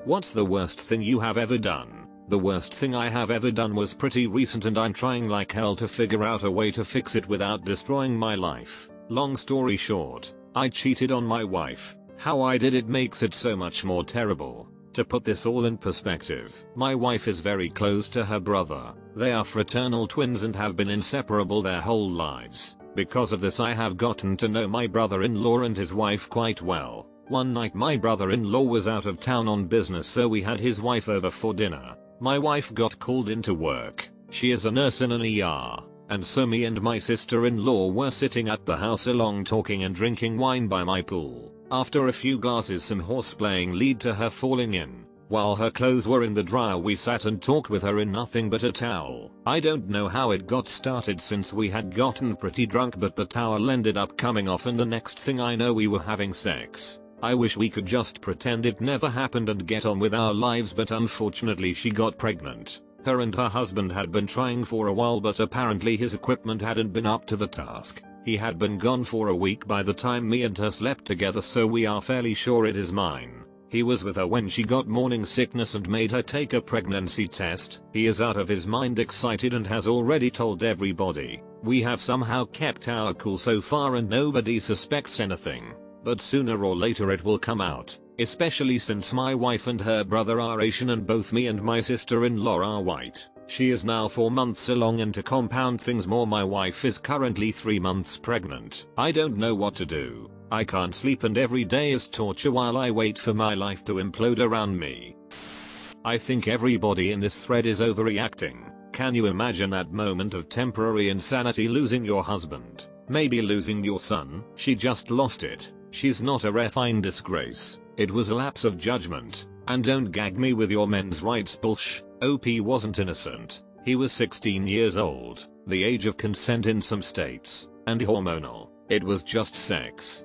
What's the worst thing you have ever done? The worst thing I have ever done was pretty recent and I'm trying like hell to figure out a way to fix it without destroying my life. Long story short, I cheated on my wife. How I did it makes it so much more terrible. To put this all in perspective, my wife is very close to her brother. They are fraternal twins and have been inseparable their whole lives. Because of this I have gotten to know my brother-in-law and his wife quite well. One night my brother-in-law was out of town on business, so we had his wife over for dinner. My wife got called into work. She is a nurse in an ER. And so me and my sister-in-law were sitting at the house along talking and drinking wine by my pool. After a few glasses some horseplaying lead to her falling in. While her clothes were in the dryer we sat and talked with her in nothing but a towel. I don't know how it got started since we had gotten pretty drunk, but the towel ended up coming off and the next thing I know we were having sex. I wish we could just pretend it never happened and get on with our lives, but unfortunately she got pregnant. Her and her husband had been trying for a while, but apparently his equipment hadn't been up to the task. He had been gone for a week by the time me and her slept together, so we are fairly sure it is mine. He was with her when she got morning sickness and made her take a pregnancy test. He is out of his mind excited and has already told everybody. We have somehow kept our cool so far and nobody suspects anything. But sooner or later it will come out, especially since my wife and her brother are Asian and both me and my sister-in-law are white. She is now 4 months along, and to compound things more my wife is currently 3 months pregnant. I don't know what to do. I can't sleep and every day is torture while I wait for my life to implode around me. I think everybody in this thread is overreacting. Can you imagine that moment of temporary insanity, losing your husband? Maybe losing your son? She just lost it. She's not a refined disgrace. It was a lapse of judgment. And don't gag me with your men's rights bullsh. OP wasn't innocent. He was 16 years old, the age of consent in some states, and hormonal. It was just sex.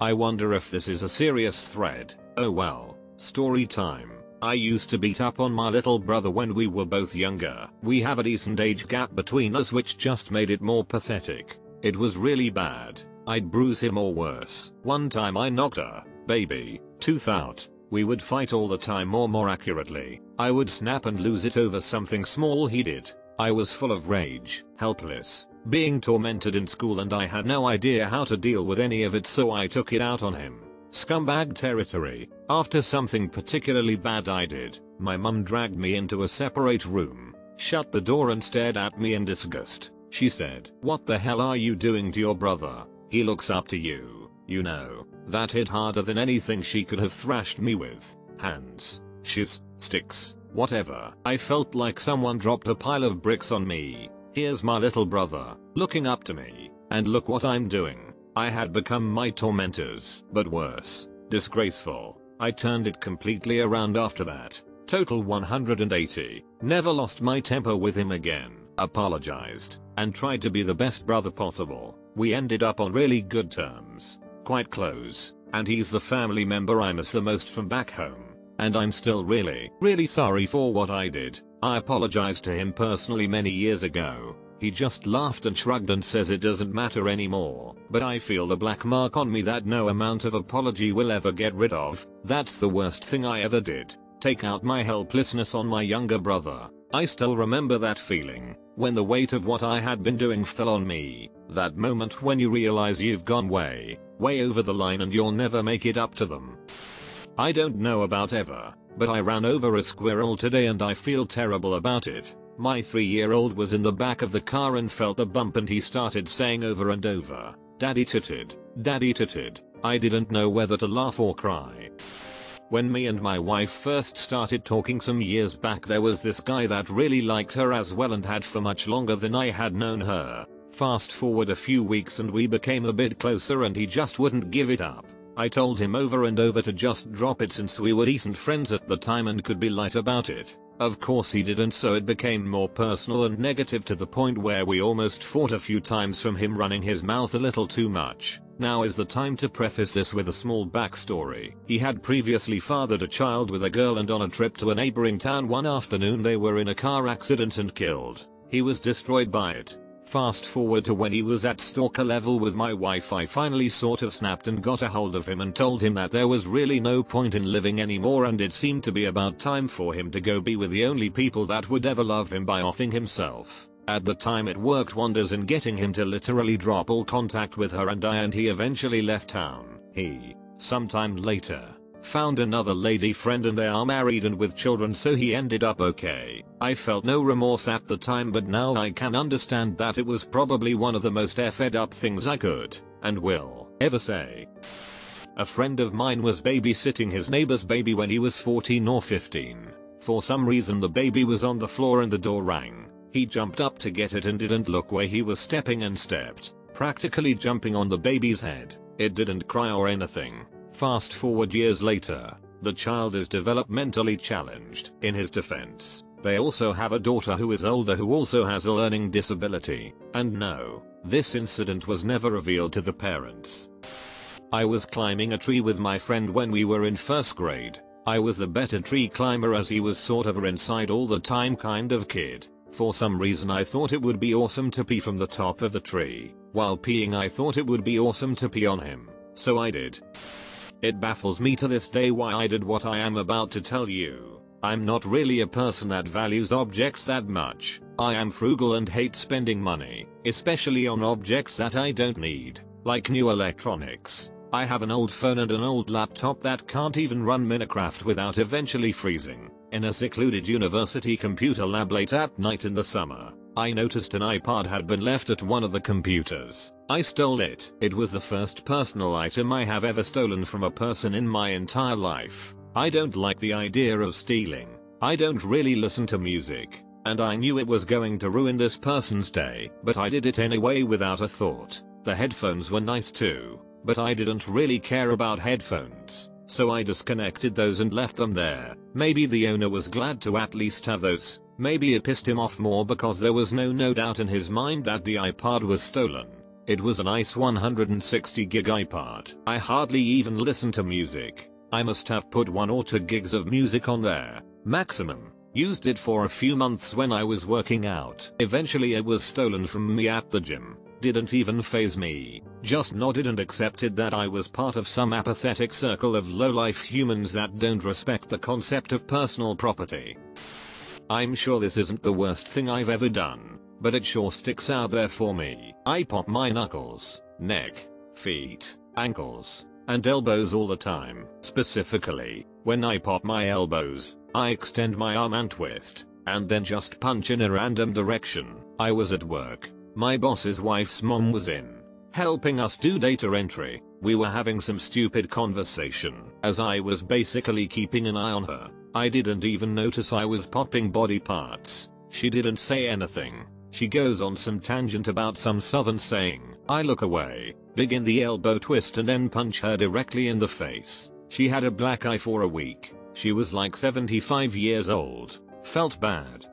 I wonder if this is a serious thread. Oh well. Story time. I used to beat up on my little brother when we were both younger. We have a decent age gap between us, which just made it more pathetic. It was really bad. I'd bruise him or worse. One time I knocked a baby tooth out. We would fight all the time, or more accurately, I would snap and lose it over something small he did. I was full of rage, helpless, being tormented in school, and I had no idea how to deal with any of it, so I took it out on him. Scumbag territory. After something particularly bad I did, my mum dragged me into a separate room, shut the door and stared at me in disgust. She said, "What the hell are you doing to your brother? He looks up to you, you know." That hit harder than anything she could have thrashed me with. Hands, shoes, sticks, whatever. I felt like someone dropped a pile of bricks on me. Here's my little brother, looking up to me, and look what I'm doing. I had become my tormentors, but worse. Disgraceful. I turned it completely around after that. Total 180. Never lost my temper with him again. Apologized, and tried to be the best brother possible. We ended up on really good terms. Quite close, and he's the family member I miss the most from back home. And I'm still really sorry for what I did. I apologized to him personally many years ago. He just laughed and shrugged and says it doesn't matter anymore. But I feel the black mark on me that no amount of apology will ever get rid of. That's the worst thing I ever did. Take out my helplessness on my younger brother. I still remember that feeling, when the weight of what I had been doing fell on me. That moment when you realize you've gone way over the line and you'll never make it up to them. I don't know about ever, but I ran over a squirrel today and I feel terrible about it. My 3-year-old was in the back of the car and felt the bump, and he started saying over and over, "Daddy titted, daddy titted." I didn't know whether to laugh or cry. When me and my wife first started talking some years back, there was this guy that really liked her as well and had for much longer than I had known her. Fast forward a few weeks and we became a bit closer and he just wouldn't give it up. I told him over and over to just drop it since we were decent friends at the time and could be light about it. Of course he didn't, so it became more personal and negative to the point where we almost fought a few times from him running his mouth a little too much. Now is the time to preface this with a small backstory. He had previously fathered a child with a girl, and on a trip to a neighboring town one afternoon they were in a car accident and killed. He was destroyed by it. Fast forward to when he was at stalker level with my wife. I finally sort of snapped and got a hold of him and told him that there was really no point in living anymore, and it seemed to be about time for him to go be with the only people that would ever love him by offing himself. At the time it worked wonders in getting him to literally drop all contact with her and he eventually left town. He, sometime later, found another lady friend and they are married and with children, so he ended up okay. I felt no remorse at the time, but now I can understand that it was probably one of the most effed up things I could and will ever say. A friend of mine was babysitting his neighbor's baby when he was 14 or 15. For some reason the baby was on the floor and the door rang. He jumped up to get it and didn't look where he was stepping and stepped, practically jumping on the baby's head. It didn't cry or anything. Fast forward years later, the child is developmentally challenged. In his defense, they also have a daughter who is older who also has a learning disability. And no, this incident was never revealed to the parents. I was climbing a tree with my friend when we were in first grade. I was the better tree climber as he was sort of a inside all the time kind of kid. For some reason I thought it would be awesome to pee from the top of the tree. While peeing I thought it would be awesome to pee on him. So I did. It baffles me to this day why I did what I am about to tell you. I'm not really a person that values objects that much. I am frugal and hate spending money, especially on objects that I don't need, like new electronics. I have an old phone and an old laptop that can't even run Minecraft without eventually freezing. In a secluded university computer lab late at night in the summer, I noticed an iPod had been left at one of the computers. I stole it. It was the first personal item I have ever stolen from a person in my entire life. I don't like the idea of stealing. I don't really listen to music, and I knew it was going to ruin this person's day, but I did it anyway without a thought. The headphones were nice too, but I didn't really care about headphones, so I disconnected those and left them there. Maybe the owner was glad to at least have those. Maybe it pissed him off more because there was no doubt in his mind that the iPod was stolen. It was a nice 160 gig iPod. I hardly even listen to music. I must have put 1 or 2 gigs of music on there, maximum. Used it for a few months when I was working out. Eventually it was stolen from me at the gym. Didn't even faze me. Just nodded and accepted that I was part of some apathetic circle of low-life humans that don't respect the concept of personal property. I'm sure this isn't the worst thing I've ever done, but it sure sticks out there for me. I pop my knuckles, neck, feet, ankles, and elbows all the time. Specifically, when I pop my elbows, I extend my arm and twist, and then just punch in a random direction. I was at work. My boss's wife's mom was in, helping us do data entry. We were having some stupid conversation. As I was basically keeping an eye on her, I didn't even notice I was popping body parts. She didn't say anything. She goes on some tangent about some southern saying. I look away, begin the elbow twist and then punch her directly in the face. She had a black eye for a week. She was like 75 years old. Felt bad.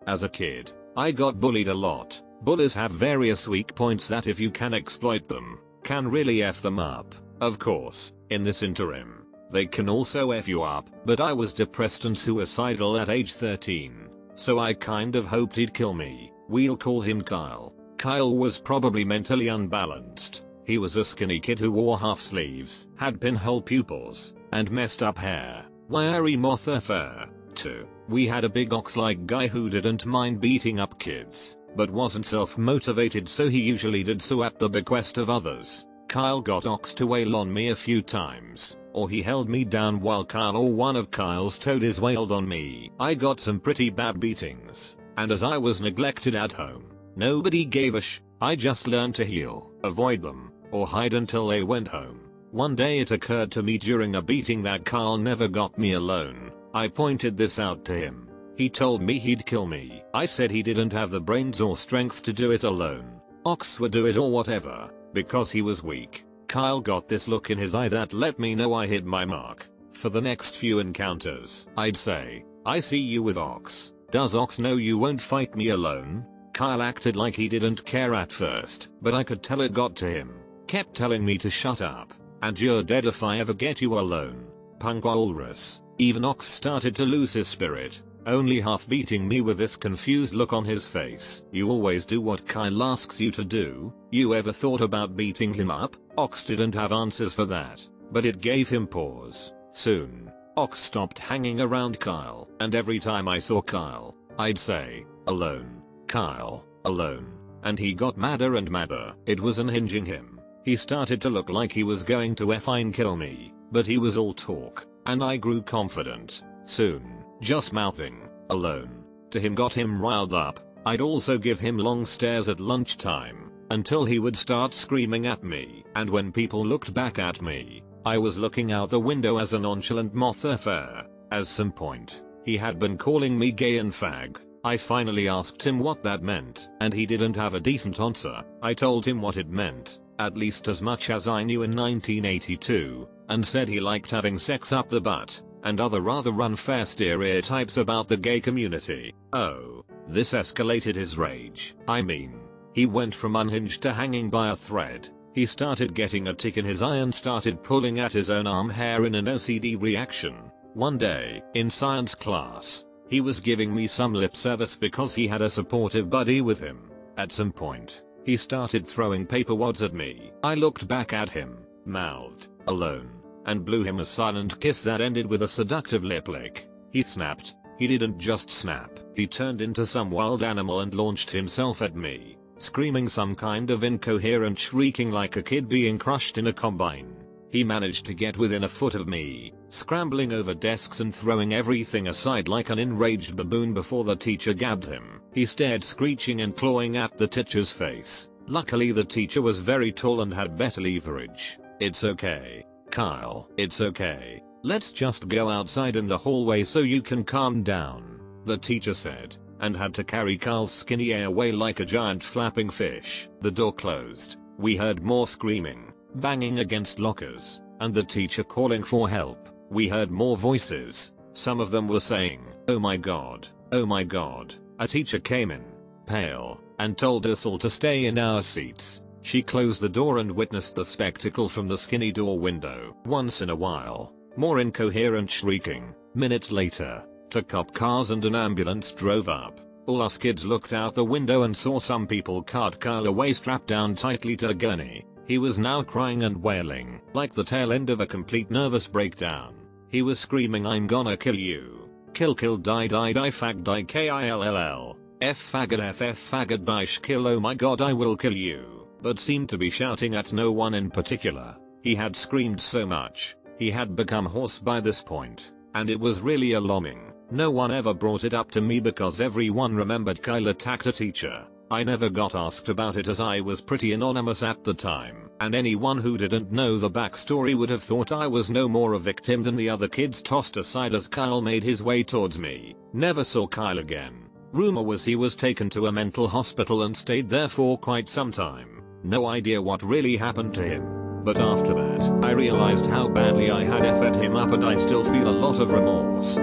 As a kid, I got bullied a lot. Bullies have various weak points that if you can exploit them, can really F them up. Of course, in this interim, they can also F you up, but I was depressed and suicidal at age 13, so I kind of hoped he'd kill me. We'll call him Kyle. Kyle was probably mentally unbalanced. He was a skinny kid who wore half sleeves, had pinhole pupils, and messed up hair. Wiry moth affair. 2. We had a big ox-like guy who didn't mind beating up kids, but wasn't self-motivated, so he usually did so at the bequest of others. Kyle got ox to wail on me a few times, or he held me down while Kyle or one of Kyle's toadies wailed on me. I got some pretty bad beatings, and as I was neglected at home, nobody gave a sh. I just learned to heal, avoid them, or hide until they went home. One day it occurred to me during a beating that Kyle never got me alone. I pointed this out to him. He told me he'd kill me. I said he didn't have the brains or strength to do it alone. Ox would do it or whatever, because he was weak. Kyle got this look in his eye that let me know I hit my mark. For the next few encounters, I'd say, I see you with Ox. Does Ox know you won't fight me alone? Kyle acted like he didn't care at first, but I could tell it got to him. Kept telling me to shut up, and you're dead if I ever get you alone. Punk walrus. Even Ox started to lose his spirit. only half beating me with this confused look on his face. You always do what Kyle asks you to do. You ever thought about beating him up? Ox didn't have answers for that, but it gave him pause. Soon, Ox stopped hanging around Kyle, and every time I saw Kyle, I'd say, alone, Kyle, alone, and he got madder and madder. It was unhinging him. He started to look like he was going to effing kill me, but he was all talk, and I grew confident. Soon, just mouthing, alone, to him got him riled up. I'd also give him long stares at lunchtime, until he would start screaming at me, and when people looked back at me, I was looking out the window as a nonchalant moth affair. At some point, he had been calling me gay and fag. I finally asked him what that meant, and he didn't have a decent answer. I told him what it meant, at least as much as I knew in 1982, and said he liked having sex up the butt, and other rather unfair stereotypes about the gay community. Oh, this escalated his rage. I mean, he went from unhinged to hanging by a thread. He started getting a tick in his eye and started pulling at his own arm hair in an OCD reaction. One day, in science class, he was giving me some lip service because he had a supportive buddy with him. At some point, he started throwing paper wads at me. I looked back at him, mouthed, alone, and blew him a silent kiss that ended with a seductive lip lick. He snapped. He didn't just snap. He turned into some wild animal and launched himself at me, screaming some kind of incoherent shrieking like a kid being crushed in a combine. He managed to get within a foot of me, scrambling over desks and throwing everything aside like an enraged baboon before the teacher gabbed him. He stared screeching and clawing at the teacher's face. Luckily the teacher was very tall and had better leverage. "It's okay, Kyle. It's okay. Let's just go outside in the hallway so you can calm down," the teacher said, and had to carry Kyle's skinny away like a giant flapping fish. The door closed. We heard more screaming, banging against lockers, and the teacher calling for help. We heard more voices. Some of them were saying, "Oh my god, oh my god." A teacher came in, pale, and told us all to stay in our seats. She closed the door and witnessed the spectacle from the skinny door window. Once in a while, more incoherent shrieking. Minutes later, two cop cars and an ambulance drove up. All us kids looked out the window and saw some people cart Kyle away strapped down tightly to a gurney. He was now crying and wailing, like the tail end of a complete nervous breakdown. He was screaming, "I'm gonna kill you. Kill kill die die die fag die kill. F faggot f faggot die kill, oh my god I will kill you," but seemed to be shouting at no one in particular. He had screamed so much, he had become hoarse by this point, and it was really alarming. No one ever brought it up to me because everyone remembered Kyle attacked a teacher. I never got asked about it as I was pretty anonymous at the time, and anyone who didn't know the backstory would have thought I was no more a victim than the other kids tossed aside as Kyle made his way towards me. Never saw Kyle again. Rumor was he was taken to a mental hospital and stayed there for quite some time. No idea what really happened to him. But after that, I realized how badly I had effed him up and I still feel a lot of remorse.